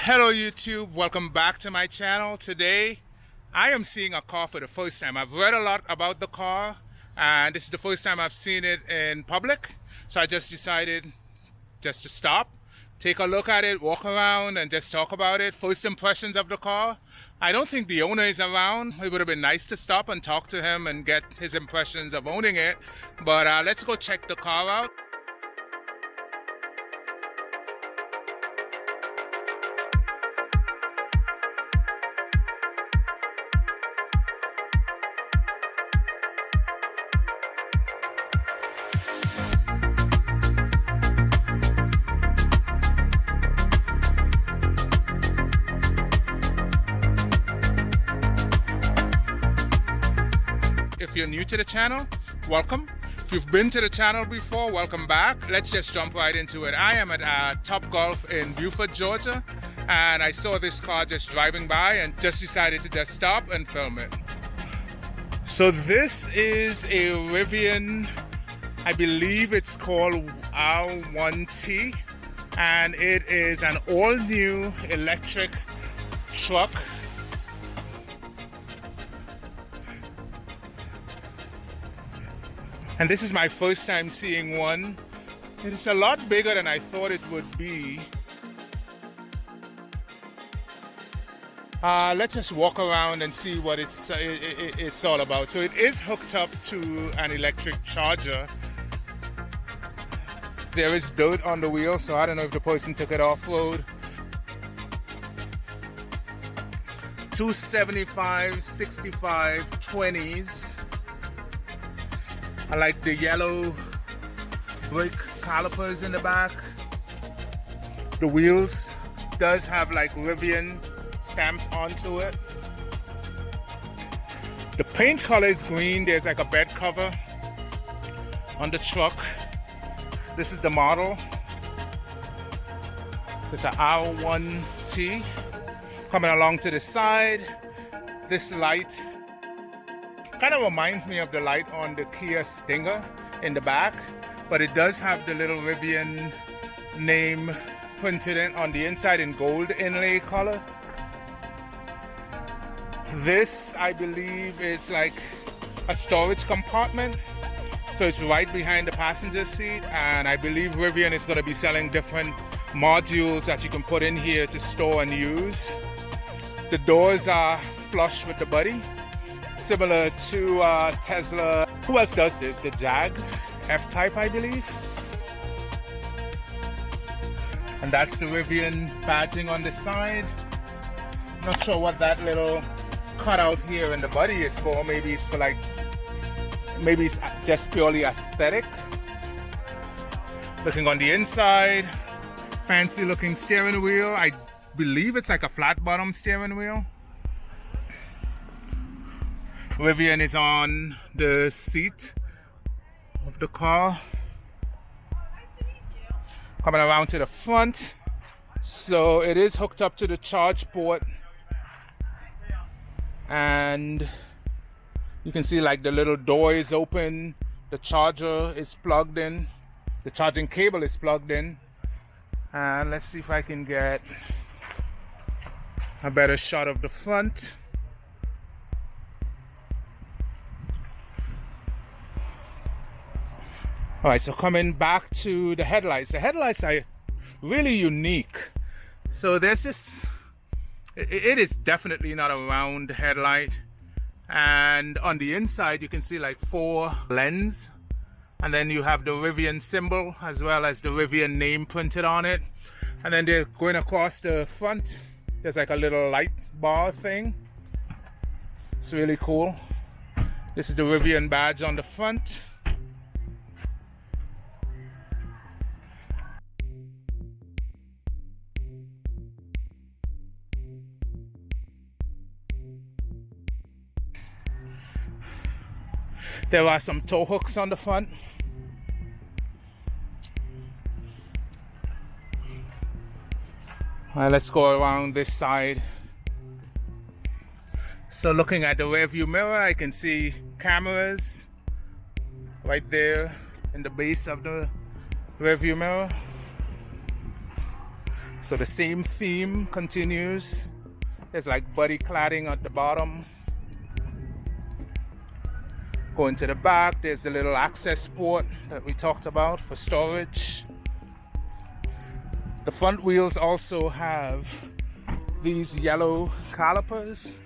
Hello YouTube, welcome back to my channel. Today I am seeing a car for the first time. I've read a lot about the car and this is the first time I've seen it in public, so I just decided just to stop, take a look at it, walk around and just talk about it. First impressions of the car. I don't think the owner is around. It would have been nice to stop and talk to him and get his impressions of owning it, but let's go check the car out. If you're new to the channel, welcome. If you've been to the channel before, welcome back. Let's just jump right into it. I am at Top Golf in Beaufort, Georgia, and I saw this car just driving by and just decided to just stop and film it. So this is a Rivian, I believe it's called R1T, and it is an all-new electric truck. And this is my first time seeing one. It is a lot bigger than I thought it would be. Let's just walk around and see what it's all about. So it is hooked up to an electric charger. There is dirt on the wheel, so I don't know if the person took it off-road. 275, 65, 20s. I like the yellow brake calipers in the back. The wheels does have like Rivian stamps onto it. The paint color is green. There's like a bed cover on the truck. This is the model. It's an R1T. Coming along to the side, this light kind of reminds me of the light on the Kia Stinger in the back, but it does have the little Rivian name printed in on the inside in gold inlay color. This, I believe, is like a storage compartment, so it's right behind the passenger seat, and I believe Rivian is going to be selling different modules that you can put in here to store and use. The doors are flush with the body, similar to Tesla. Who else does this? The Jag F-Type, I believe. And that's the Rivian badging on the side. Not sure what that little cutout here in the body is for. Maybe it's for like, maybe it's just purely aesthetic. Looking on the inside, fancy looking steering wheel. I believe it's like a flat bottom steering wheel. Rivian is on the seat of the car. Coming around to the front. So it is hooked up to the charge port. And you can see like the little door is open. The charger is plugged in. The charging cable is plugged in. And let's see if I can get a better shot of the front. All right, so coming back to the headlights. The headlights are really unique. So there's this, it is definitely not a round headlight. And on the inside, you can see like 4 lenses. And then you have the Rivian symbol as well as the Rivian name printed on it. And then they're going across the front. There's like a little light bar thing. It's really cool. This is the Rivian badge on the front. There are some tow hooks on the front. All right, let's go around this side. So looking at the rear view mirror, I can see cameras right there in the base of the rear view mirror. So the same theme continues. There's like body cladding at the bottom. Going to the back, there's a little access port that we talked about for storage. The front wheels also have these yellow calipers.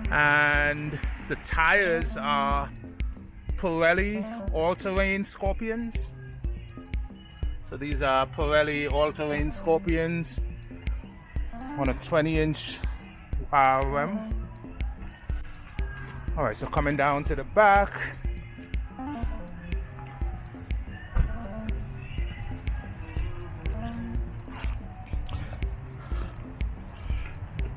And the tires are Pirelli all-terrain Scorpions. So these are Pirelli all-terrain Scorpions on a 20-inch rim. All right, so coming down to the back.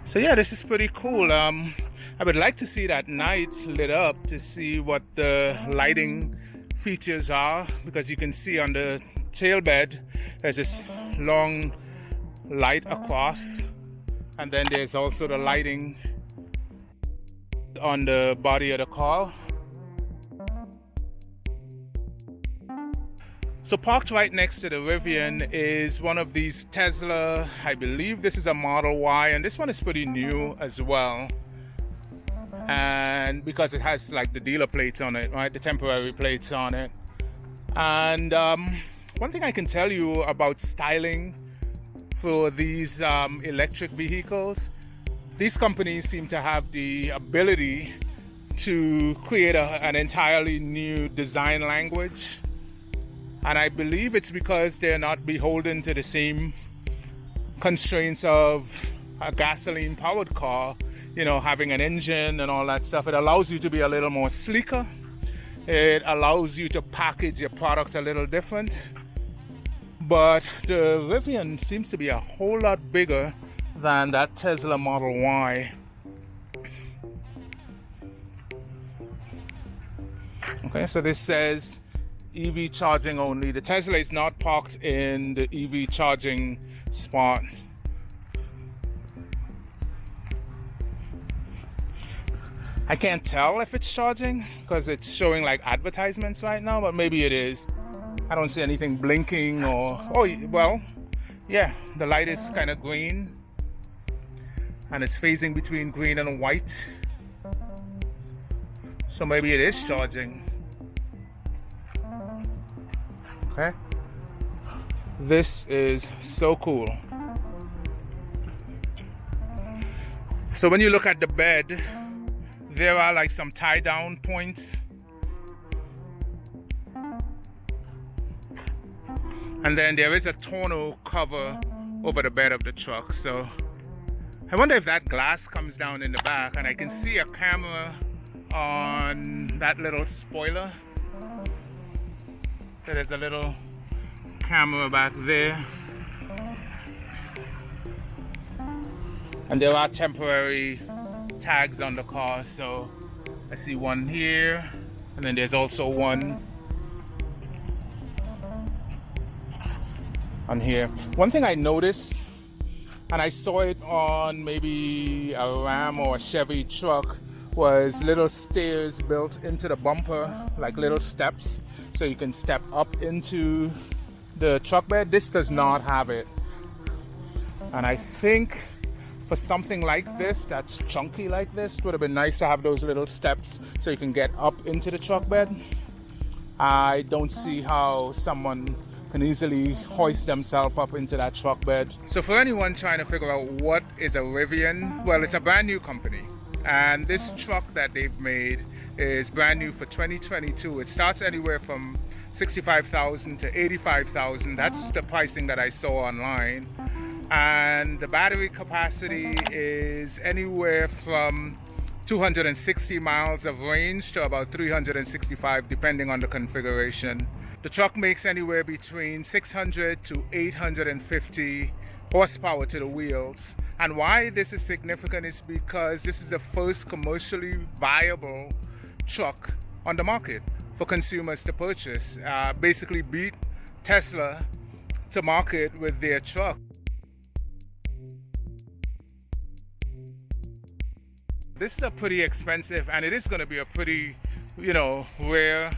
So yeah, this is pretty cool. I would like to see that night lit up to see what the lighting features are, because you can see on the tailbed there's this long light across, and then there's also the lighting on the body of the car. So parked right next to the Rivian is one of these Tesla, I believe this is a Model Y, and this one is pretty new as well. And because it has like the dealer plates on it, right, the temporary plates on it. And one thing I can tell you about styling for these electric vehicles, these companies seem to have the ability to create an entirely new design language. And I believe it's because they're not beholden to the same constraints of a gasoline powered car, you know, having an engine and all that stuff. It allows you to be a little more sleeker. It allows you to package your product a little different. But the Rivian seems to be a whole lot bigger than that Tesla Model Y. Okay, so this says EV charging only. The Tesla is not parked in the EV charging spot. I can't tell if it's charging because it's showing like advertisements right now, but maybe it is. I don't see anything blinking or, oh, well, yeah, the light is kind of green and it's phasing between green and white. So maybe it is charging. Okay. This is so cool. So when you look at the bed, there are like some tie down points. And then there is a tonneau cover over the bed of the truck. So I wonder if that glass comes down in the back, and I can see a camera on that little spoiler. So there's a little camera back there. And there are temporary tags on the car. So I see one here, and then there's also one on here. One thing I noticed, and I saw it on maybe a Ram or a Chevy truck, was little stairs built into the bumper, like little steps, so you can step up into the truck bed. This does not have it. And I think for something like this, that's chunky like this, it would have been nice to have those little steps so you can get up into the truck bed. I don't see how someone can easily hoist themselves up into that truck bed. So for anyone trying to figure out what is a Rivian, well, it's a brand new company. And this truck that they've made is brand new for 2022. It starts anywhere from $65,000 to $85,000. That's the pricing that I saw online. And the battery capacity is anywhere from 260 miles of range to about 365, depending on the configuration. The truck makes anywhere between 600 to 850 horsepower to the wheels. And why this is significant is because this is the first commercially viable truck on the market for consumers to purchase. Basically beat Tesla to market with their truck. This is a pretty expensive, and it is going to be a pretty, rare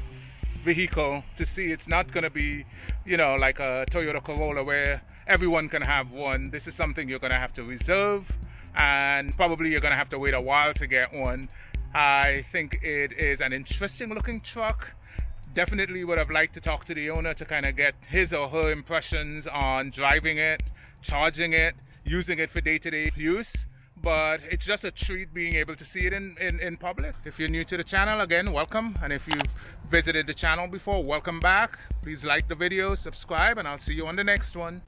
vehicle to see. It's not going to be, like a Toyota Corolla where everyone can have one. This is something you're going to have to reserve, and probably you're going to have to wait a while to get one. I think it is an interesting looking truck. Definitely would have liked to talk to the owner to kind of get his or her impressions on driving it, charging it, using it for day-to-day use. But it's just a treat being able to see it in public. If you're new to the channel, again, welcome. And if you've visited the channel before, welcome back. Please like the video, subscribe, and I'll see you on the next one.